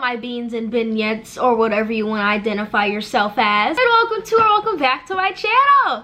my beans and vignettes, or whatever you want to identify yourself as. And welcome to or welcome back to my channel.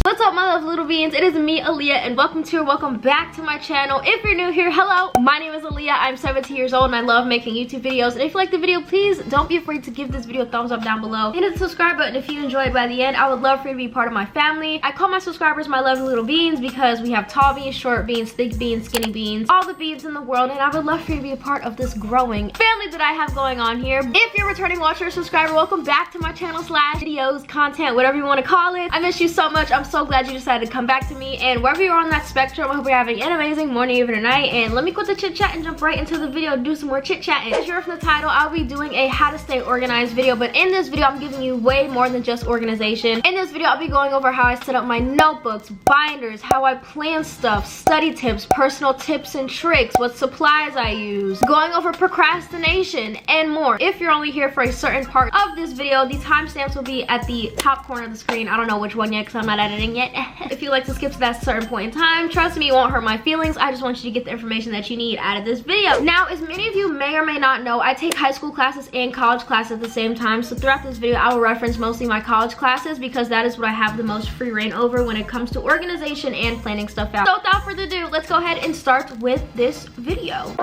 What's up, my love little beans? It is me, Aliyah, and welcome to or welcome back to my channel. If you're new here, hello. My name is Aliyah. I'm 17 years old and I love making YouTube videos. And if you like the video, please don't be afraid to give this video a thumbs up down below. Hit the subscribe button if you enjoyed by the end. I would love for you to be part of my family. I call my subscribers my lovely little beans because we have tall beans, short beans, thick beans, skinny beans, all the beans in the world, and I would love for you to be a part of this growing family that I have going on here. If you're a returning watcher or subscriber, welcome back to my channel / videos, content, whatever you want to call it. I miss you so much. I'm so glad you decided to come back to me, and wherever you're on that spectrum, I hope you're having an amazing morning, evening, or night. And let me quit the chit chat and jump right into the video and do some more chit chatting. As you're from the title, I'll be doing a how to stay organized video, but in this video I'm giving you way more than just organization. In this video I'll be going over how I set up my notebooks, binders, how I plan stuff, study tips, personal tips and tricks, what supplies I use, going over procrastination, and more. If you're only here for a certain part of this video, the timestamps will be at the top corner of the screen. I don't know which one yet because I'm not editing yet. If you like to skip to that certain point in time, trust me, it won't hurt my feelings. I just want you to get the information that you need out of this video. Now, as many of you may or may not know, I take high school classes and college classes at the same time. So throughout this video, I will reference mostly my college classes because that is what I have the most free reign over when it comes to organization and planning stuff out. So without further ado, let's go ahead and start with this video.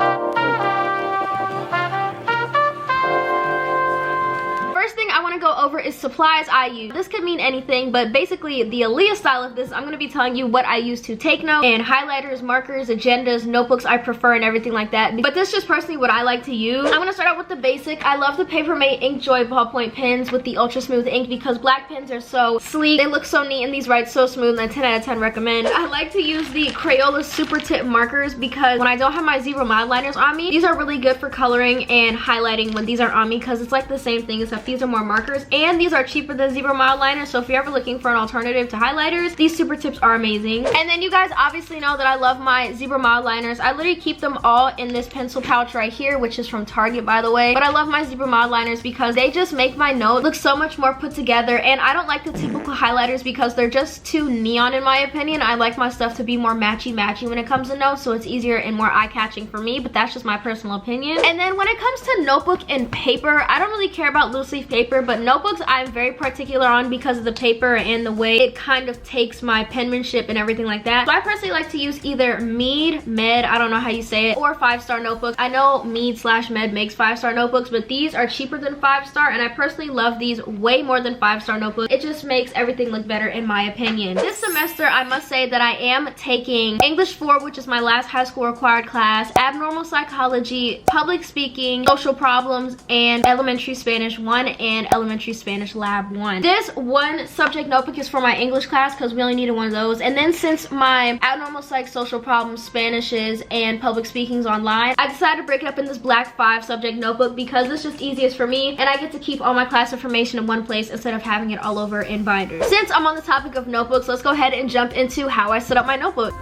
I want to go over is supplies I use. This could mean anything, but basically the Aliyah style of this, I'm going to be telling you what I use to take notes, and highlighters, markers, agendas, notebooks I prefer, and everything like that. But this is just personally what I like to use. I'm going to start out with the basic. I love the Papermate Ink Joy ballpoint pens with the ultra smooth ink because black pens are so sleek. They look so neat and these write so smooth, and I 10 out of 10 recommend. I like to use the Crayola Super Tip markers because when I don't have my zero mild liners on me, these are really good for coloring and highlighting when these aren't on me because it's like the same thing except these are more markers, and these are cheaper than zero mild liners. So if you're ever looking for an alternative to highlighters, these super tips are amazing. And then you guys obviously know that I love my zero mild liners. I literally keep them all in this pencil pouch right here, which is from Target, by the way. But I love my zero mild liners because they just make my note look so much more put together, and I don't like the typical highlighters because they're just too neon in my opinion. I like my stuff to be more matchy when it comes to notes, so it's easier and more eye-catching for me, but that's just my personal opinion. And then when it comes to notebook and paper, I don't really care about loose leaf paper, but notebooks I'm very particular on because of the paper and the way it kind of takes my penmanship and everything like that. So I personally like to use either Med, I don't know how you say it, or 5-star notebooks. I know Med/Med makes 5-star notebooks, but these are cheaper than 5-star, and I personally love these way more than 5-star notebooks. It just makes everything look better in my opinion. This semester I must say that I am taking English 4, which is my last high school required class, abnormal psychology, public speaking, social problems, and elementary Spanish 1 and elementary Spanish Lab 1. This one subject notebook is for my English class because we only needed one of those. And then since my abnormal psych, social problems, Spanishes, and public speaking's online, I decided to break it up in this black 5 subject notebook because it's just easiest for me, and I get to keep all my class information in one place instead of having it all over in binders. Since I'm on the topic of notebooks, let's go ahead and jump into how I set up my notebook.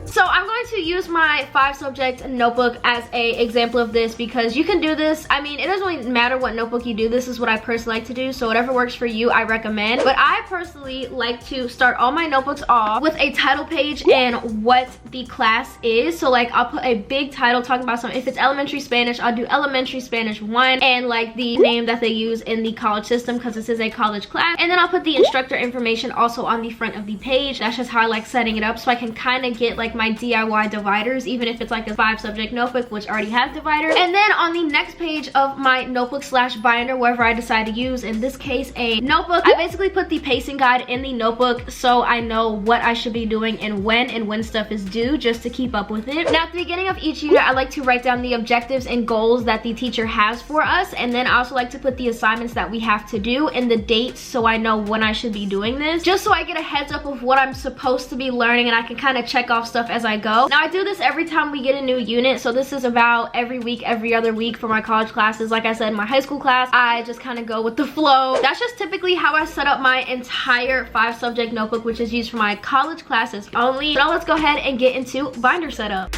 So I'm going to use my 5 subject notebook as a example of this because you can do this. I mean, it doesn't really matter what notebook you do. This is what I personally like to do, so whatever works for you I recommend. But I personally like to start all my notebooks off with a title page and what the class is. So like I'll put a big title talking about something. If it's elementary Spanish, I'll do elementary Spanish 1 and like the name that they use in the college system because this is a college class. And then I'll put the instructor information also on the front of the page. That's just how I like setting it up, so I can kind of get like my DIY dividers, even if it's like a 5 subject notebook which already has dividers. And then on the next page of my notebook / binder, wherever I decide to use, in this case a notebook, I basically put the pacing guide in the notebook so I know what I should be doing and when stuff is due, just to keep up with it. Now at the beginning of each year I like to write down the objectives and goals that the teacher has for us, and then I also like to put the assignments that we have to do and the dates so I know when I should be doing this, just so I get a heads up of what I'm supposed to be learning and I can kind of check off stuff as I go. Now I do this every time we get a new unit, so this is about every week, every other week for my college classes. Like I said, my high school class, I just kind of go with the flow. That's just typically how I set up my entire 5 subject notebook, which is used for my college classes only. Now let's go ahead and get into binder setup.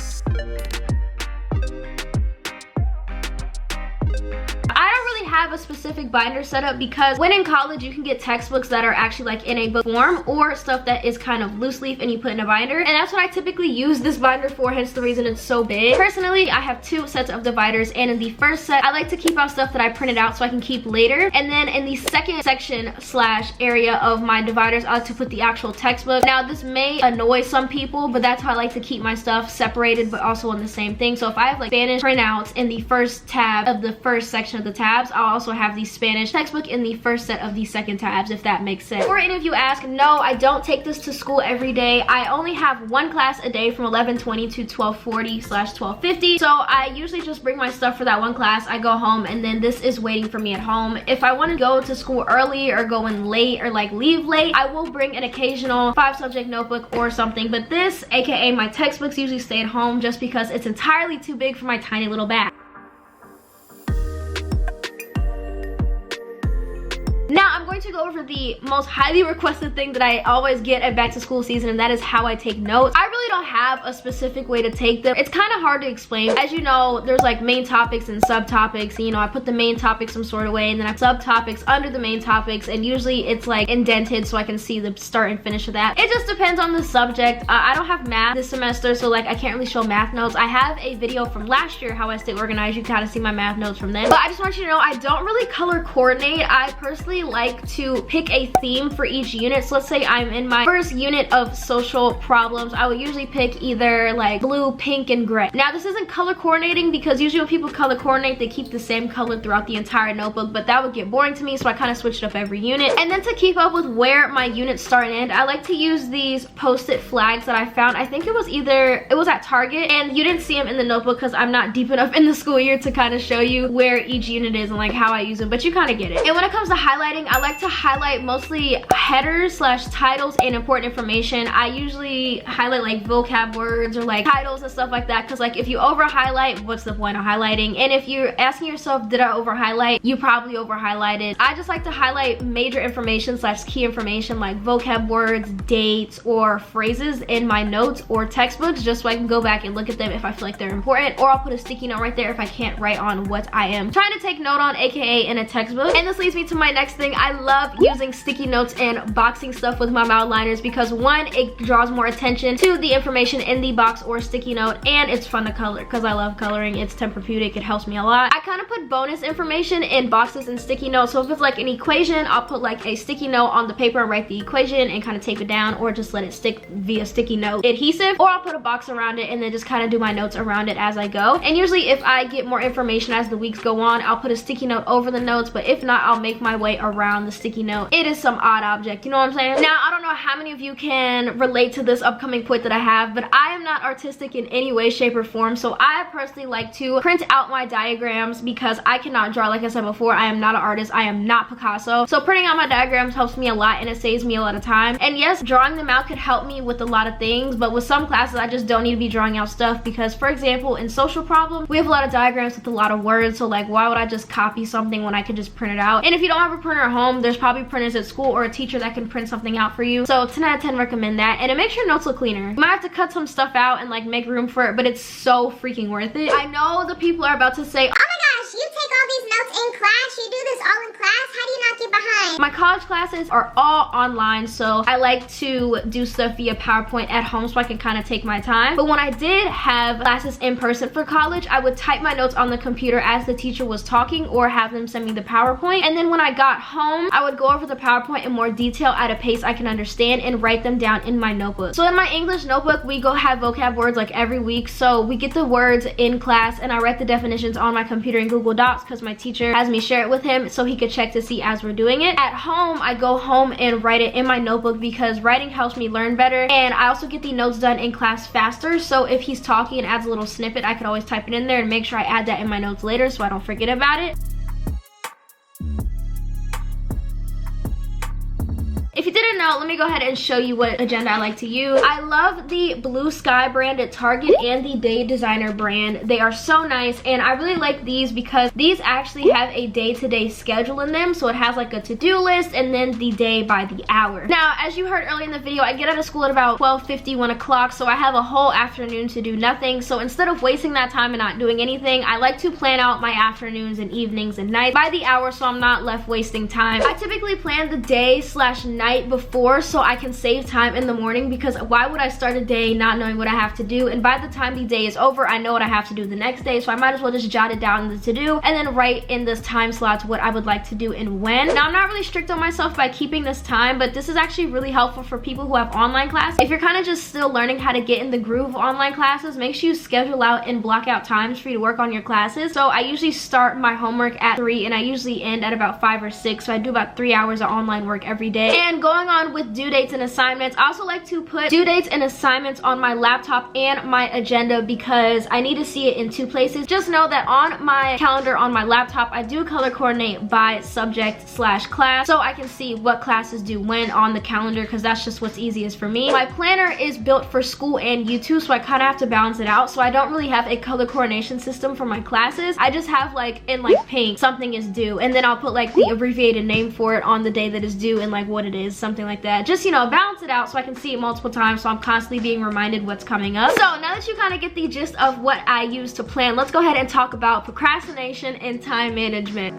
I don't really have a specific binder setup because when in college you can get textbooks that are actually like in a book form or stuff that is kind of loose leaf and you put in a binder, and that's what I typically use this binder for, hence the reason it's so big. Personally, I have 2 sets of dividers, and in the first set I like to keep out stuff that I printed out so I can keep later, and then in the second section slash area of my dividers I like to put the actual textbook. Now this may annoy some people, but that's how I like to keep my stuff separated but also in the same thing. So if I have like Spanish printouts in the first tab of the first section of the tabs, I'll also have the Spanish textbook in the first set of the second tabs, if that makes sense. Or any of you ask, no, I don't take this to school every day. I only have 1 class a day from 11:20 to 12:40/12:50. So I usually just bring my stuff for that 1 class. I go home and then this is waiting for me at home. If I want to go to school early or go in late or like leave late, I will bring an occasional 5-subject notebook or something, but this, aka my textbooks, usually stay at home just because it's entirely too big for my tiny little bag. Now I'm going to go over the most highly requested thing that I always get at back to school season, and that is how I take notes. I really don't have a specific way to take them. It's kind of hard to explain. As you know, there's like main topics and subtopics, and you know, I put the main topics some sort of way and then I have subtopics under the main topics, and usually it's like indented so I can see the start and finish of that. It just depends on the subject. I don't have math this semester, so like I can't really show math notes. I have a video from last year, how I stay organized. You can kind of see my math notes from then. But I just want you to know I don't really color coordinate. I personally like to pick a theme for each unit. So let's say I'm in my first unit of social problems, I would usually pick either like blue, pink, and gray. Now this isn't color coordinating because usually when people color coordinate they keep the same color throughout the entire notebook, but that would get boring to me, so I kind of switched up every unit. And then to keep up with where my units start and end, I like to use these post-it flags that I found. I think it was at Target, and you didn't see them in the notebook because I'm not deep enough in the school year to kind of show you where each unit is and like how I use them, but you kind of get it. And when it comes to highlighting, I like to highlight mostly headers slash titles and important information. I usually highlight like vocab words or like titles and stuff like that, because like if you over highlight, what's the point of highlighting? And if you're asking yourself, did I over highlight, you probably over highlighted. I just like to highlight major information slash key information like vocab words, dates, or phrases in my notes or textbooks, just so I can go back and look at them if I feel like they're important, or I'll put a sticky note right there if I can't write on what I am trying to take note on, aka in a textbook. And this leads me to my next thing. I love using sticky notes and boxing stuff with my outliners because 1, it draws more attention to the information in the box or sticky note, and it's fun to color because I love coloring. It's therapeutic. It helps me a lot. I kind of put bonus information in boxes and sticky notes, so if it's like an equation, I'll put like a sticky note on the paper and write the equation and kind of tape it down, or just let it stick via sticky note adhesive, or I'll put a box around it and then just kind of do my notes around it as I go. And usually if I get more information as the weeks go on, I'll put a sticky note over the notes, but if not, I'll make my way around the sticky note. It is some odd object, you know what I'm saying? Now I don't know how many of you can relate to this upcoming point that I have, but I am not artistic in any way, shape, or form. So I personally like to print out my diagrams because I cannot draw. Like I said before, I am not an artist. I am not Picasso. So printing out my diagrams helps me a lot, and it saves me a lot of time. And yes, drawing them out could help me with a lot of things, but with some classes I just don't need to be drawing out stuff because, for example, in social problems we have a lot of diagrams with a lot of words, so like why would I just copy something when I could just print it out? And if you don't have a printer at home, there's probably printers at school or a teacher that can print something out for you. So 10 out of 10 recommend that, and it makes your notes look cleaner. You might have to cut some stuff out and like make room for it, but it's so freaking worth it. I know the people are about to say, oh my gosh, you take all these notes in class, you do this all in class, how do you not get behind? My college classes are all online, so I like to do stuff via PowerPoint at home so I can kind of take my time. But when I did have classes in person for college, I would type my notes on the computer as the teacher was talking or have them send me the PowerPoint, and then when I got home I would go over the PowerPoint in more detail at a pace I can understand and write them down in my notebook. So in my English notebook we go have vocab words like every week, so we get the words in class and I write the definitions on my computer in Google Docs because my teacher has me share it with him so he could check to see as we're doing it. At home I go home and write it in my notebook because writing helps me learn better, and I also get the notes done in class faster, so if he's talking and adds a little snippet I could always type it in there and make sure I add that in my notes later so I don't forget about it. If you didn't know, let me go ahead and show you what agenda I like to use. I love the BlueSky brand at Target and the Day Designer brand. They are so nice, and I really like these because these actually have a day-to-day schedule in them. So it has like a to-do list and then the day by the hour. Now, as you heard earlier in the video, I get out of school at about 12:50, 1 o'clock, so I have a whole afternoon to do nothing. So instead of wasting that time and not doing anything, I like to plan out my afternoons and evenings and nights by the hour so I'm not left wasting time. I typically plan the day/night before so I can save time in the morning, because why would I start a day not knowing what I have to do? And by the time the day is over, I know what I have to do the next day, so I might as well just jot it down in the to-do and then write in this time slots what I would like to do and when. Now, I'm not really strict on myself by keeping this time, but this is actually really helpful for people who have online classes. If you're kind of just still learning how to get in the groove of online classes, make sure you schedule out and block out times for you to work on your classes. So I usually start my homework at 3 and I usually end at about 5 or 6, so I do about 3 hours of online work every day. And going on with due dates and assignments, I also like to put due dates and assignments on my laptop and my agenda because I need to see it in 2 places. Just know that on my calendar on my laptop, I do color coordinate by subject/class, so I can see what classes do when on the calendar, because that's just what's easiest for me. My planner is built for school and YouTube, so I kind of have to balance it out. So I don't really have a color coordination system for my classes. I just have like in like pink, something is due, and then I'll put like the abbreviated name for it on the day that is due and like what it is, something like that. Just, you know, balance it out so I can see it multiple times, so I'm constantly being reminded what's coming up. So now that you kind of get the gist of what I use to plan, let's go ahead and talk about procrastination and time management.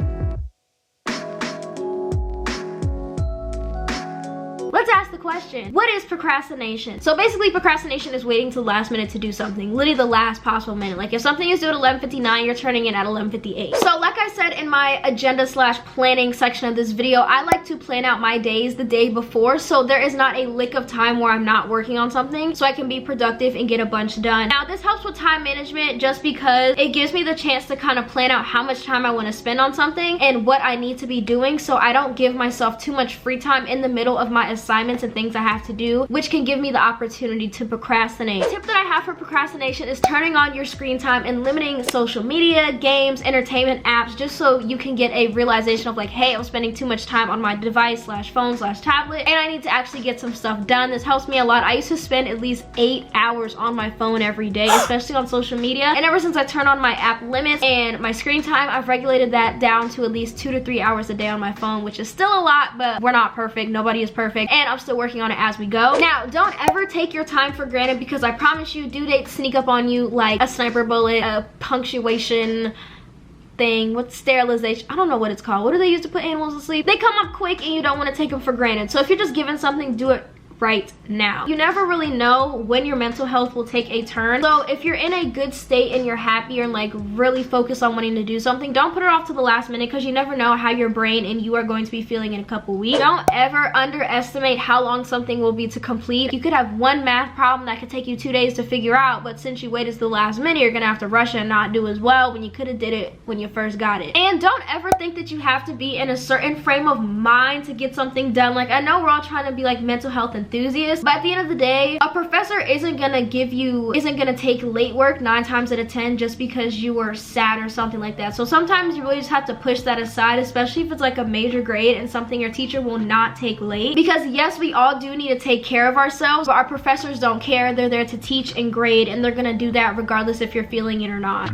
Let's ask the question, what is procrastination? So basically, procrastination is waiting till the last minute to do something, literally the last possible minute. Like if something is due at 11:59, you're turning in at 11:58. So like I said in my agenda/planning section of this video, I like to plan out my days the day before, so there is not a lick of time where I'm not working on something, so I can be productive and get a bunch done. Now, this helps with time management just because it gives me the chance to kind of plan out how much time I want to spend on something and what I need to be doing, so I don't give myself too much free time in the middle of my assignments and things I have to do, which can give me the opportunity to procrastinate. The tip that I have for procrastination is turning on your screen time and limiting social media, games, entertainment apps, just so you can get a realization of like, hey, I'm spending too much time on my device/phone/tablet and I need to actually get some stuff done. This helps me a lot. I used to spend at least 8 hours on my phone every day, especially on social media, and ever since I turned on my app limits and my screen time, I've regulated that down to at least 2 to 3 hours a day on my phone, which is still a lot, but we're not perfect. Nobody is perfect, and I'm still working on it as we go. Now, don't ever take your time for granted, because I promise you, due dates sneak up on you like a sniper bullet, a punctuation thing, what's sterilization, I don't know what it's called. What do they use to put animals to sleep? They come up quick and you don't want to take them for granted. So if you're just given something, do it right now. You never really know when your mental health will take a turn. So if you're in a good state and you're happy and like really focused on wanting to do something, don't put it off to the last minute, because you never know how your brain and you are going to be feeling in a couple weeks. Don't ever underestimate how long something will be to complete. You could have one math problem that could take you 2 days to figure out, but since you waited to the last minute, you're gonna have to rush it and not do as well when you could have did it when you first got it. And don't ever think that you have to be in a certain frame of mind to get something done. Like, I know we're all trying to be like mental health enthusiasts, but at the end of the day, a professor isn't gonna take late work 9 times out of 10 just because you were sad or something like that. So sometimes you really just have to push that aside, especially if it's like a major grade and something your teacher will not take late. Because yes, we all do need to take care of ourselves, but our professors don't care. They're there to teach and grade, and they're gonna do that regardless if you're feeling it or not.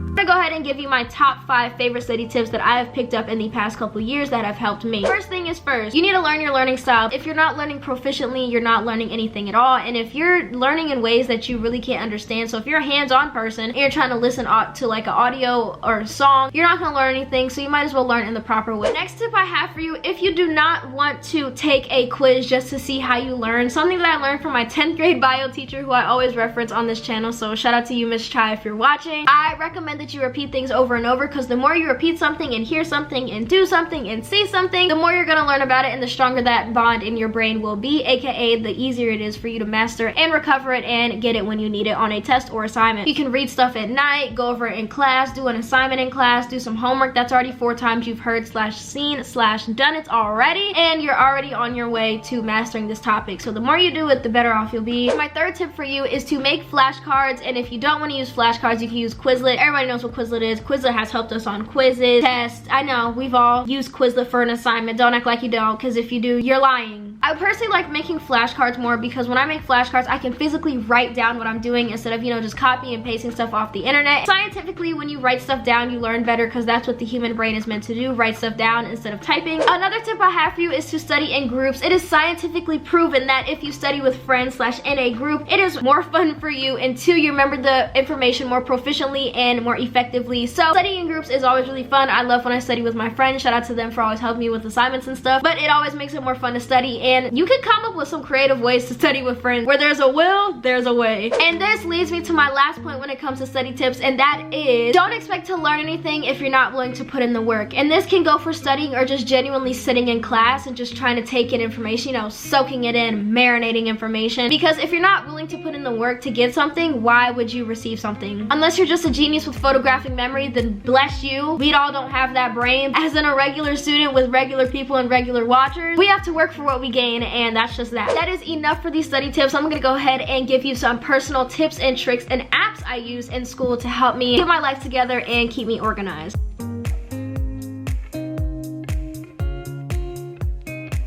I'm gonna go ahead and give you my top 5 favorite study tips that I have picked up in the past couple years that have helped me. First thing is first, you need to learn your learning style. If you're not learning proficiently, you're not learning anything at all. And if you're learning in ways that you really can't understand, so if you're a hands-on person and you're trying to listen to like an audio or a song, you're not gonna learn anything, so you might as well learn in the proper way. Next tip I have for you, if you do not want to take a quiz just to see how you learn, something that I learned from my 10th grade bio teacher, who I always reference on this channel, so shout out to you, Miss Chai, if you're watching. I recommend that you repeat things over and over, because the more you repeat something and hear something and do something and see something, the more you're gonna learn about it, and the stronger that bond in your brain will be, aka the easier it is for you to master and recover it and get it when you need it on a test or assignment. You can read stuff at night, go over it in class, do an assignment in class, do some homework that's already 4 times you've heard / seen / done it already, and you're already on your way to mastering this topic. So the more you do it, the better off you'll be. My third tip for you is to make flashcards, and if you don't want to use flashcards, you can use Quizlet. Everybody knows knows what Quizlet is, Quizlet has helped us on quizzes, tests. I know, we've all used Quizlet for an assignment. Don't act like you don't, because if you do, you're lying. I personally like making flashcards more because when I make flashcards, I can physically write down what I'm doing instead of, you know, just copy and pasting stuff off the internet. Scientifically, when you write stuff down, you learn better because that's what the human brain is meant to do, write stuff down instead of typing. Another tip I have for you is to study in groups. It is scientifically proven that if you study with friends / in a group, it is more fun for you, and two, you remember the information more proficiently and more effectively. So studying in groups is always really fun. I love when I study with my friends. Shout out to them for always helping me with assignments and stuff, but it always makes it more fun to study, and you can come up with some creative ways to study with friends. Where there's a will, there's a way. And this leads me to my last point when it comes to study tips, and that is don't expect to learn anything if you're not willing to put in the work. And this can go for studying or just genuinely sitting in class and just trying to take in information, you know, soaking it in, marinating information. Because if you're not willing to put in the work to get something, why would you receive something? Unless you're just a genius with photographic memory, then bless you. We all don't have that brain. As in a regular student with regular people and regular watchers, we have to work for what we gain, and that's just that. That is enough for these study tips. I'm gonna go ahead and give you some personal tips and tricks and apps I use in school to help me get my life together and keep me organized.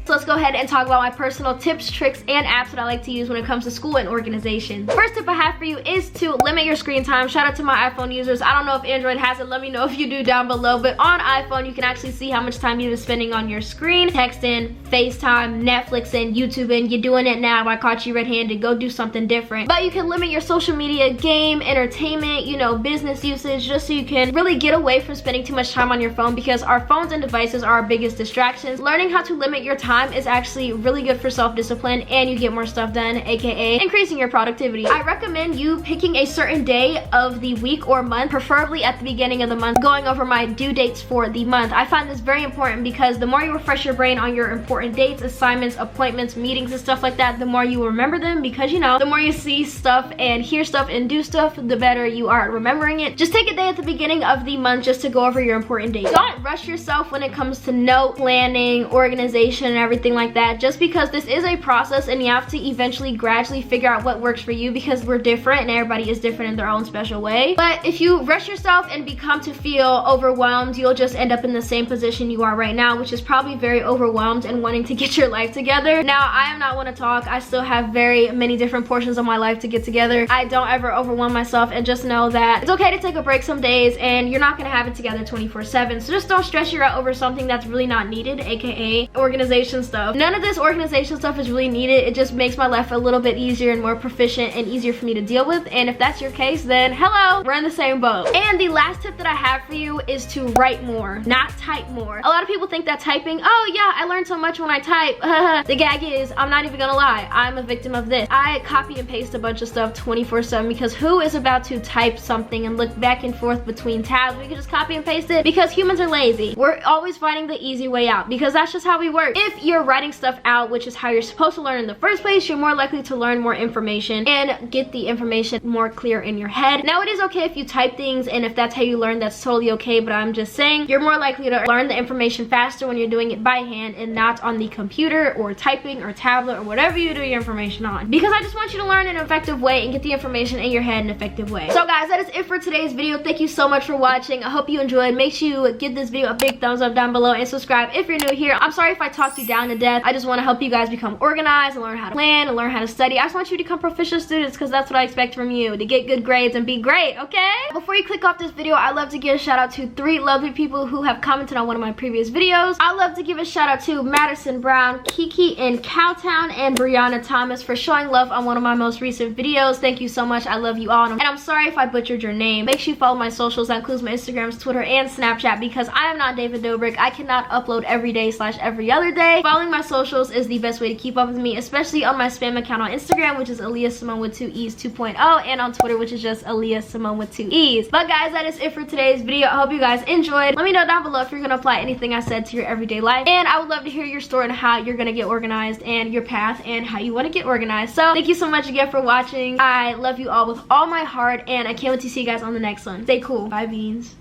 So let's go ahead and talk about my personal tips, tricks, and apps that I like to use when it comes to school and organization. First tip I have for you is to limit your screen time. Shout out to my iPhone users. I don't know if Android has it. Let me know if you do down below. But on iPhone, you can actually see how much time you've been spending on your screen. Texting, FaceTime, Netflixing, YouTubing. You're doing it now. I caught you red-handed. Go do something different. But you can limit your social media, game, entertainment, you know, business usage, just so you can really get away from spending too much time on your phone, because our phones and devices are our biggest distractions. Learning how to limit your time is actually really good for self-discipline, and you get more stuff done, aka increasing your productivity. I recommend you picking a certain day of the week or month, preferably at the beginning of the month, going over my due dates for the month. I find this very important because the more you refresh your brain on your important dates, assignments, appointments, meetings, and stuff like that, the more you remember them, because, you know, the more you see stuff and hear stuff and do stuff, the better you are at remembering it. Just take a day at the beginning of the month just to go over your important dates. Don't rush yourself when it comes to note planning, organization, and everything like that, just because this is a process and you have to eventually gradually figure out what works for you, because we're different and everybody is different in their own special way. But if you rush yourself and become to feel overwhelmed, you'll just end up in the same position you are right now, which is probably very overwhelmed and wanting to get your life together. Now, I am not one to talk. I still have very many different portions of my life to get together. I don't ever overwhelm myself, and just know that it's okay to take a break some days, and you're not gonna have it together 24/7. So just don't stress you out over something that's really not needed, aka organization stuff. None of this organization stuff is really needed. It just makes my life a little bit easier and more proficient and easier for me to deal with. And if that's your case, then hello, we're in the same boat. And the last tip that I have for you is to write more, not type more. A lot of people think that typing, oh yeah, I learned so much when I type. The gag is, I'm not even gonna lie, I'm a victim of this. I copy and paste a bunch of stuff 24/7, because who is about to type something and look back and forth between tabs? We can just copy and paste it, because humans are lazy. We're always finding the easy way out, because that's just how we work. If you're writing stuff out, which is how you're supposed to learn in the first place, you're more likely to learn more information and get the information more clear in your head. Now, it is okay if you type things, and if that's how you learn, that's totally okay, but I'm just saying you're more likely to learn the information faster when you're doing it by hand and not on the computer or typing or tablet or whatever you do your information on, because I just want you to learn in an effective way and get the information in your head in an effective way. So guys, that is it for today's video. Thank you so much for watching. I hope you enjoyed. Make sure you give this video a big thumbs up down below and subscribe if you're new here. I'm sorry if I talked you down to death. I just want to help you guys become organized and learn how to plan and learn how to study. I just want you to become proficient students, because that's what I expect from you, to get good grades and be great, okay? Before you click off this video, I'd love to give a shout out to 3 lovely people who have commented on one of my previous videos. I'd love to give a shout out to Madison Brown, Kiki in Cowtown, and Brianna Thomas for showing love on one of my most recent videos. Thank you so much. I love you all, and I'm sorry if I butchered your name. Make sure you follow my socials. That includes my Instagrams, Twitter, and Snapchat, because I am not David Dobrik. I cannot upload every day / every other day. Following my socials is the best way to keep up with me, especially on my spam account on Instagram, which is Aliyah Simone with 2 E's 2.0, and on Twitter, which is just Aliyah Simone with 2 E's. But guys, that is it for today's video. I hope you guys enjoyed. Let me know down below if you're gonna apply anything I said to your everyday life, and I would love to hear your story on how you're gonna get organized and your path and how you want to get organized. So thank you so much again for watching. I love you all with all my heart, and I can't wait to see you guys on the next one. Stay cool. Bye, beans.